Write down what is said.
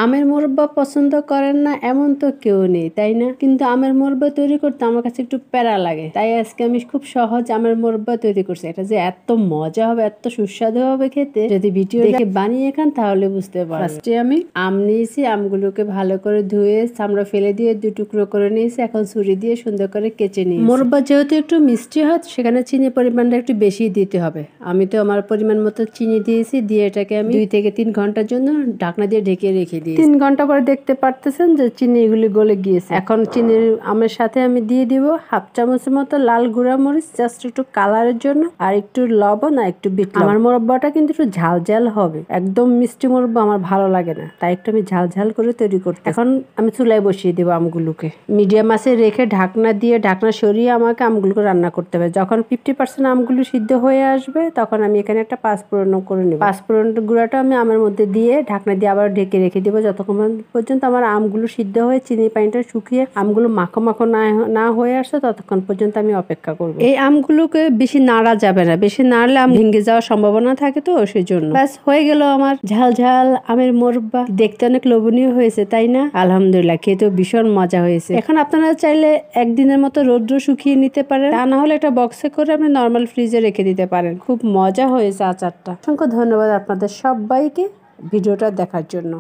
আমের মোরব্বা পছন্দ করেন না এমন তো কেউ নেই, তাই না? কিন্তু আমের মোরব্বা তৈরি করতে আমার কাছে একটু প্যারা লাগে, তাই আজকে আমি খুব সহজ আমের মোরব্বা তৈরি করছি। এটা যে এত মজা হবে, এত সুস্বাদু হবে খেতে, যদি ভিডিও দেখে বানিয়ে খান তাহলে বুঝতে পারবেন। ফার্স্টে আমি আম নিয়েছি, আমগুলোকে ভালো করে ধুয়ে চামড়া ফেলে দিয়ে 2 টুকরো করে নিয়েছি। এখন ছুরি দিয়ে সুন্দর করে কেচে নিয়েছি। মোরব্বা যেহেতু একটু মিষ্টি হয়, সেখানে চিনির পরিমাণটা একটু বেশি দিতে হবে। আমি তো আমার পরিমাণ মতো চিনি দিয়েছি, দিয়ে এটাকে আমি 2 থেকে 3 ঘন্টার জন্য ঢাকনা দিয়ে ঢেকে রেখে দিই। 3 ঘন্টা পরে দেখতে পারতেছেন যে চিনি এগুলি গলে গিয়েছে। এখন চিনির আমের সাথে আমি দিয়ে দিব হাফ চামচের মতো লাল গুঁড়া মরিচ, জাস্ট একটু কালারের জন্য, আর একটু লবণ আর একটু বিট লবণ। আমার মোরব্বাটা কিন্তু একটু ঝাল ঝাল হবে, একদম মিষ্টি মোরব্বা আমার ভালো লাগে না, তাই একটু আমি ঝাল ঝাল করে তৈরি করতে। এখন আমি চুলায় বসিয়ে দেবো আমগুলোকে, মিডিয়াম আঁচে রেখে ঢাকনা দিয়ে ঢাকনা সরিয়ে আমাকে আমগুলোকে রান্না করতে হবে। যখন 50% আমগুলো সিদ্ধ হয়ে আসবে, তখন আমি এখানে একটা পাঁচফোড়ন করে নেব। পাঁচফোড়ন গুঁড়াটা আমি আমের মধ্যে দিয়ে ঢাকনা দিয়ে আবার ঢেকে রেখে দেবো, যতক্ষণ পর্যন্ত আমার আমগুলো সিদ্ধ হয়ে চিনি পানিটা শুকিয়ে আমগুলো মাখো মাখো না হয়ে আসছে, ততক্ষণ পর্যন্ত আমি অপেক্ষা করব। এই আমগুলোকে বেশি নাড়া যাবে না, বেশি নাড়লে আম ভেঙে যাওয়ার সম্ভাবনা থাকে, তো সেই জন্য। ব্যাস হয়ে গেল আমার ঝাল ঝাল আমের মোরব্বা। দেখতে অনেক লোভনীয় হয়েছে, তাই না? আলহামদুলিল্লাহ, খেতেও ভীষণ মজা হয়েছে। এখন আপনারা চাইলে একদিনের মতো রৌদ্র শুকিয়ে নিতে পারেন, তা না হলে একটা বক্সে করে আপনি নর্মাল ফ্রিজে রেখে দিতে পারেন। খুব মজা হয়েছে আচারটা। অসংখ্য ধন্যবাদ আপনাদের সবাইকে ভিডিওটা দেখার জন্য।